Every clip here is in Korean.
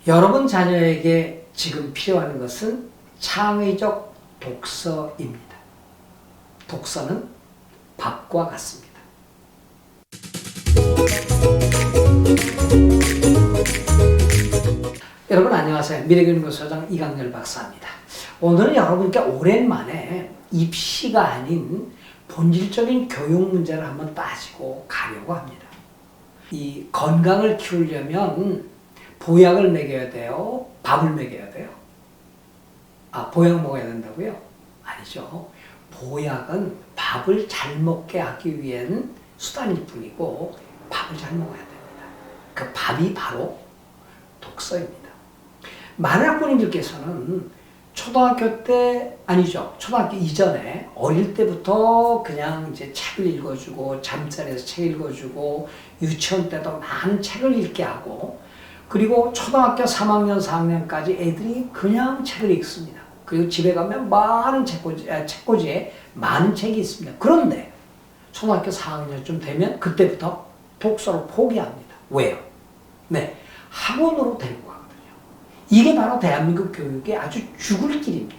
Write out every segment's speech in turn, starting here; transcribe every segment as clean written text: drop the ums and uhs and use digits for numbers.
여러분 자녀에게 지금 필요한 것은 창의적 독서입니다. 독서는 밥과 같습니다. 여러분 안녕하세요. 미래교육연구소장 이강렬 박사입니다. 오늘은 여러분께 오랜만에 입시가 아닌 본질적인 교육 문제를 한번 따지고 가려고 합니다. 이 건강을 키우려면 보약을 먹여야 돼요? 밥을 먹여야 돼요? 보약 먹어야 된다고요? 아니죠. 보약은 밥을 잘 먹게 하기 위한 수단일 뿐이고 밥을 잘 먹어야 됩니다. 그 밥이 바로 독서입니다. 많은 학부모님들께서는 초등학교 때 아니죠. 초등학교 이전에 어릴 때부터 그냥 이제 책을 읽어주고 잠자리에서 책 읽어주고 유치원 때도 많은 책을 읽게 하고 그리고 초등학교 3학년, 4학년까지 애들이 그냥 책을 읽습니다. 그리고 집에 가면 많은 책꽂이에 많은 책이 있습니다. 그런데 초등학교 4학년쯤 되면 그때부터 독서를 포기합니다. 왜요? 네, 학원으로 데리고 가거든요. 이게 바로 대한민국 교육의 아주 죽을 길입니다.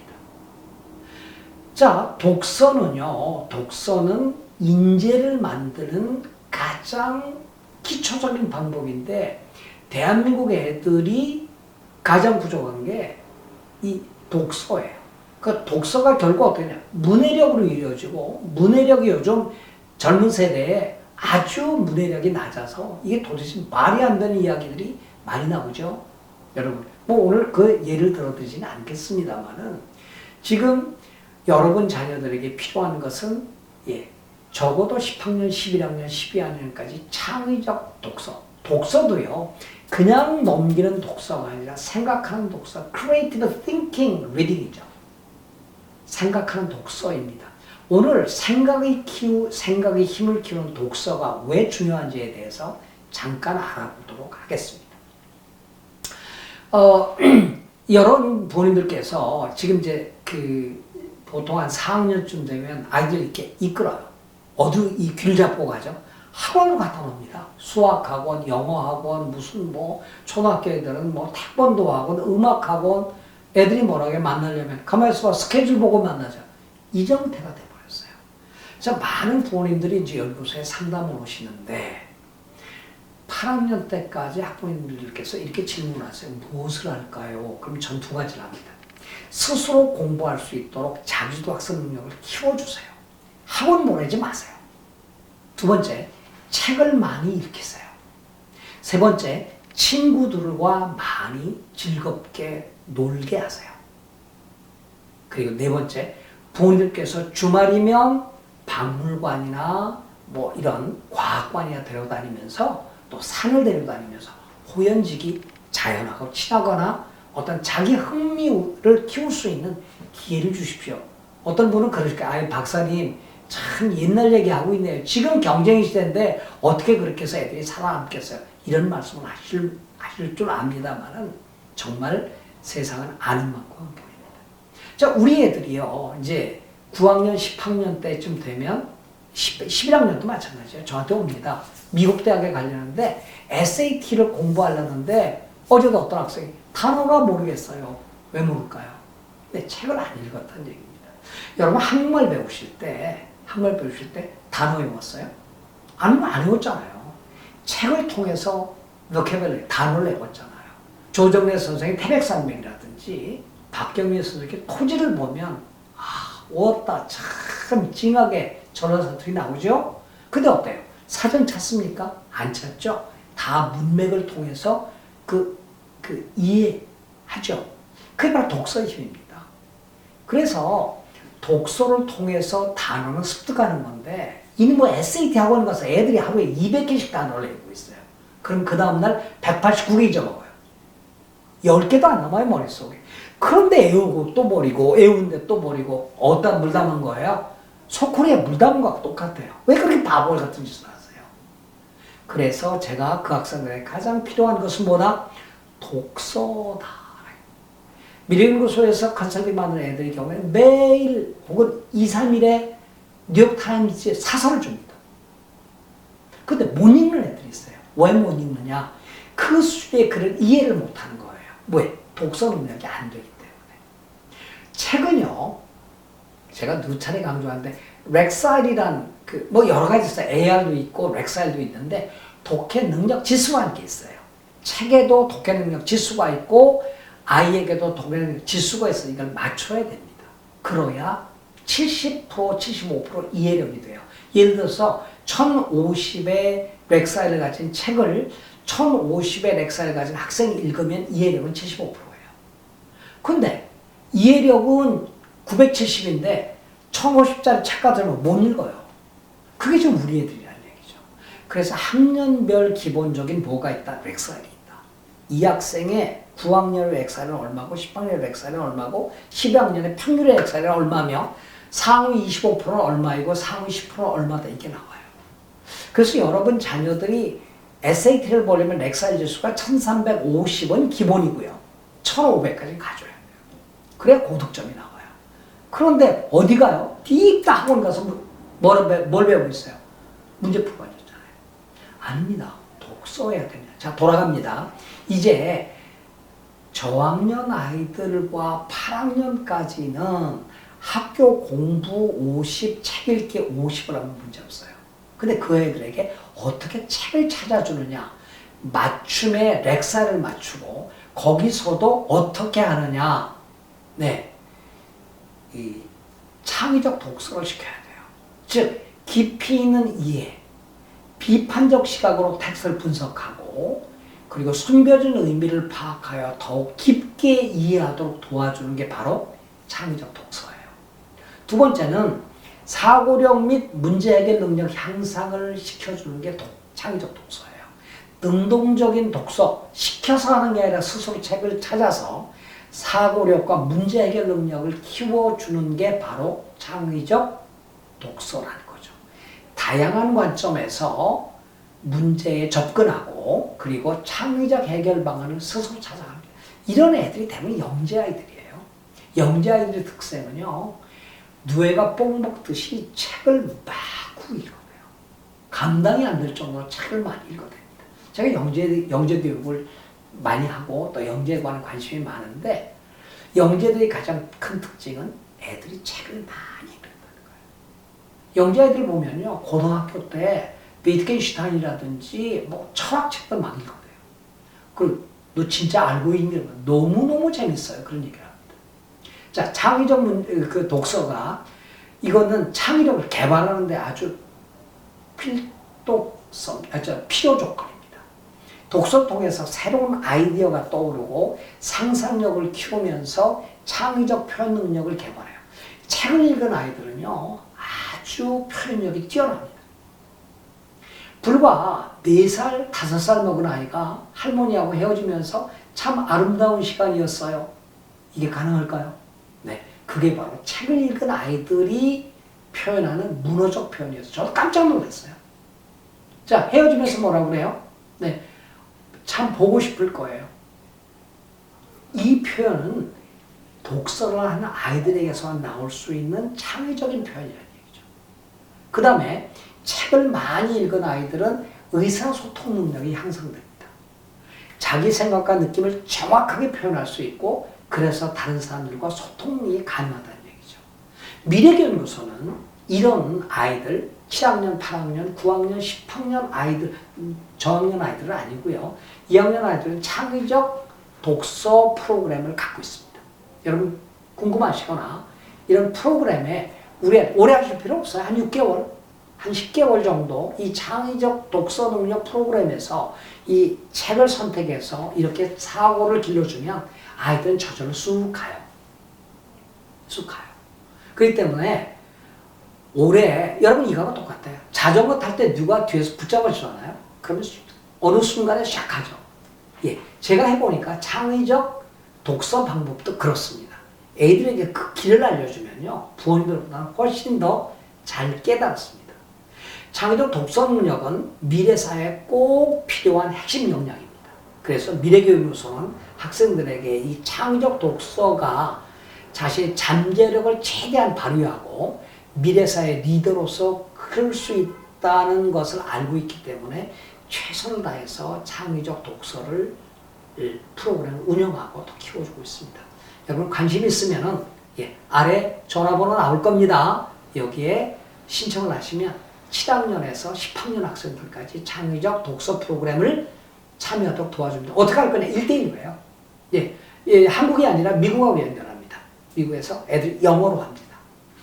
자, 독서는 인재를 만드는 가장 기초적인 방법인데 대한민국 애들이 가장 부족한 게 이 독서예요. 그 독서가 결국 어떠냐? 문해력으로 이루어지고 문해력이 요즘 젊은 세대에 아주 문해력이 낮아서 이게 도대체 말이 안 되는 이야기들이 많이 나오죠. 여러분, 뭐 오늘 그 예를 들어드리지는 않겠습니다만은 지금 여러분 자녀들에게 필요한 것은 적어도 10학년, 11학년, 12학년까지 창의적 독서. 독서도요, 그냥 넘기는 독서가 아니라 생각하는 독서, creative thinking reading이죠. 생각하는 독서입니다. 오늘 생각의 힘을 키우는 독서가 왜 중요한지에 대해서 잠깐 알아보도록 하겠습니다. 여러분 부모님들께서 지금 이제 보통 한 4학년쯤 되면 아이들 이렇게 이끌어요. 어디 이 귀를 잡고 가죠? 학원을 갖다 놉니다. 수학학원, 영어학원, 무슨 초등학교 애들은 태권도 학원, 음악학원, 애들이 뭐라고 만나려면 가만히 있어봐, 스케줄 보고 만나자. 이 정태가 돼버렸어요. 자, 많은 부모님들이 이제 연구소에 상담을 오시는데 8학년 때까지 학부모님들께서 이렇게 질문하세요. 무엇을 할까요? 그럼 전 두 가지를 합니다. 스스로 공부할 수 있도록 자기도 학습 능력을 키워주세요. 학원 보내지 마세요. 두 번째, 책을 많이 읽히세요. 세 번째, 친구들과 많이 즐겁게 놀게 하세요. 그리고 네 번째, 부모님께서 주말이면 박물관이나 이런 과학관이나 데려다니면서 또 산을 데려다니면서 호연지기 자연하고 친하거나 어떤 자기 흥미를 키울 수 있는 기회를 주십시오. 어떤 분은 그러실까요? 박사님, 참 옛날 얘기하고 있네요. 지금 경쟁 시대인데 어떻게 그렇게 해서 애들이 살아남겠어요? 이런 말씀을 하실 줄 압니다만은 정말 세상은 아는 만큼 보입니다. 자, 우리 애들이요, 이제 9학년, 10학년 때쯤 되면 11학년도 마찬가지예요. 저한테 옵니다. 미국 대학에 가려는데 SAT를 공부하려는데 어제도 어떤 학생이 단어가 모르겠어요. 왜 모를까요? 근데 책을 안 읽었다는 얘기입니다. 여러분 한국말 배우실 때 단어 외웠어요? 아니면 안 외웠잖아요. 책을 통해서 vocabulary, 단어를 외웠잖아요. 조정래 선생의 태백산맥이라든지 박경민 선생의 토지를 보면 왔다 참 찡하게 저런 사투리 나오죠? 근데 어때요? 사전 찾습니까? 안 찾죠? 다 문맥을 통해서 이해하죠. 그게 바로 독서의 힘입니다. 그래서 독서를 통해서 단어는 습득하는 건데 이는 SAT 학원 가서 애들이 하루에 200개씩 단어를 외우고 있어요. 그럼 그 다음날 189개 잊어먹어요. 10개도 안 남아요, 머릿속에. 그런데 애우고 또 버리고 애우는데 또 버리고 어디다 물 담은 거예요? 소쿠리에 물 담은 거하고 똑같아요. 왜 그렇게 바보 같은 짓을 하세요? 그래서 제가 그 학생들에게 가장 필요한 것은 뭐다? 독서다. 미래연구소에서 컨설팅 받는 애들의 경우에 매일 혹은 2, 3일에 뉴욕타임즈에 사설을 줍니다. 근데 못 읽는 애들이 있어요. 왜 못 읽느냐? 그 수준의 글을 이해를 못하는 거예요. 왜? 독서 능력이 안 되기 때문에. 책은요, 제가 누차례 강조하는데, 렉사일이란, 뭐 여러 가지 있어요. AR도 있고, 렉사일도 있는데, 독해 능력 지수라는 게 있어요. 책에도 독해 능력 지수가 있고, 아이에게도 독해 능력 지수가 있어서 이걸 맞춰야 됩니다. 그래야 70%, 75% 이해력이 돼요. 예를 들어서 1050의 렉사일을 가진 책을 1050의 렉사일을 가진 학생이 읽으면 이해력은 75%예요. 근데 이해력은 970인데 1050짜리 책 가지고 못 읽어요. 그게 좀 우리 애들이라는 얘기죠. 그래서 학년별 기본적인 뭐가 있다? 렉사일이 있다. 이 학생의 9학년의 렉사일은 얼마고 10학년의 렉사일은 얼마고 12학년의 평균의 렉사일은 얼마며 상위 25%는 얼마이고 상위 10%는 얼마다 이게 나와요. 그래서 여러분 자녀들이 SAT를 보려면 렉사일 지수가 1350은 기본이고요. 1500까지 가져야 돼요. 그래야 고득점이 나와요. 그런데 어디 가요? 딥다 학원 가서 뭘 배우고 있어요? 문제 풀고 앉았잖아요. 아닙니다. 독서해야 됩니다. 자, 돌아갑니다. 이제 저학년 아이들과 8학년까지는 학교 공부 50, 책 읽기 50을 하면 문제 없어요. 근데 그 애들에게 어떻게 책을 찾아주느냐, 맞춤에 렉사를 맞추고 거기서도 어떻게 하느냐, 네, 이 창의적 독서를 시켜야 돼요. 즉 깊이 있는 이해, 비판적 시각으로 텍스트를 분석하고 그리고 숨겨진 의미를 파악하여 더욱 깊게 이해하도록 도와주는 게 바로 창의적 독서예요. 두 번째는 사고력 및 문제 해결 능력 향상을 시켜주는 게 창의적 독서예요. 능동적인 독서, 시켜서 하는 게 아니라 스스로 책을 찾아서 사고력과 문제 해결 능력을 키워주는 게 바로 창의적 독서라는 거죠. 다양한 관점에서 문제에 접근하고 그리고 창의적 해결 방안을 스스로 찾아갑니다. 이런 애들이 대부분 영재 아이들이에요. 영재 아이들의 특성은요, 누에가 뽕 먹듯이 책을 마구 읽어요. 감당이 안 될 정도로 책을 많이 읽어댑니다. 제가 영재 교육을 많이 하고 또 영재에 관한 관심이 많은데 영재들의 가장 큰 특징은 애들이 책을 많이 읽는다는 거예요. 영재 아이들 보면요, 고등학교 때 비트겐슈타인이라든지 뭐 철학책도 막 읽어요. 너 진짜 알고 있는 거 너무너무 재밌어요. 그런 얘기를 합니다. 자, 창의적 그 독서가 이거는 창의력을 개발하는데 아주 필요 조건입니다. 독서를 통해서 새로운 아이디어가 떠오르고 상상력을 키우면서 창의적 표현 능력을 개발해요. 책을 읽은 아이들은요, 아주 표현력이 뛰어납니다. 불과 4살, 5살 먹은 아이가 할머니하고 헤어지면서 참 아름다운 시간이었어요. 이게 가능할까요? 네, 그게 바로 책을 읽은 아이들이 표현하는 문어적 표현이었어요. 저도 깜짝 놀랐어요. 자, 헤어지면서 뭐라고 그래요? 네, 참 보고 싶을 거예요. 이 표현은 독서를 하는 아이들에게서만 나올 수 있는 창의적인 표현이라는 얘기죠. 그 다음에 책을 많이 읽은 아이들은 의사소통 능력이 향상됩니다. 자기 생각과 느낌을 정확하게 표현할 수 있고 그래서 다른 사람들과 소통이 가능하다는 얘기죠. 미래교육연구소는 이런 아이들 7학년, 8학년, 9학년, 10학년 아이들, 저학년 아이들은 아니고요. 2학년 아이들은 창의적 독서 프로그램을 갖고 있습니다. 여러분 궁금하시거나 이런 프로그램에 오래 하실 필요 없어요. 한 6개월, 한 10개월 정도 이 창의적 독서 능력 프로그램에서 이 책을 선택해서 이렇게 사고를 길러주면 아이들은 저절로 쑥 가요. 쑥 가요. 그렇기 때문에 올해 여러분 이거하고 똑같아요. 자전거 탈 때 누가 뒤에서 붙잡아주잖아요. 그러면 어느 순간에 샥 가죠. 예, 제가 해보니까 창의적 독서 방법도 그렇습니다. 애들에게 그 길을 알려주면요, 부모님들보다는 훨씬 더 잘 깨달았습니다. 창의적 독서 능력은 미래 사회에 꼭 필요한 핵심 역량입니다. 그래서 미래교육연구소는 학생들에게 이 창의적 독서가 자신의 잠재력을 최대한 발휘하고 미래사회 리더로서 그럴 수 있다는 것을 알고 있기 때문에 최선을 다해서 창의적 독서를 프로그램을 운영하고 또 키워주고 있습니다. 여러분 관심 있으면은 아래 전화번호 나올 겁니다. 여기에 신청을 하시면 7학년에서 10학년 학생들까지 창의적 독서 프로그램을 참여하도록 도와줍니다. 어떻게 할 거냐? 1대1이에요. 한국이 아니라 미국하고 연결합니다. 미국에서 애들 영어로 합니다.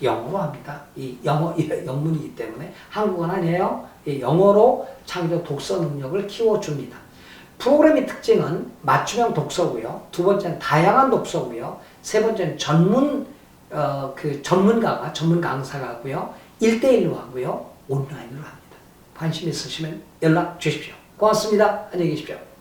영어로 합니다. 이 영어 영문이기 때문에 한국어는 아니에요. 영어로 창의적 독서 능력을 키워줍니다. 프로그램의 특징은 맞춤형 독서고요. 두 번째는 다양한 독서고요. 세 번째는 전문 강사가 하고요. 1대1로 하고요. 온라인으로 합니다. 관심 있으시면 연락 주십시오. 고맙습니다. 안녕히 계십시오.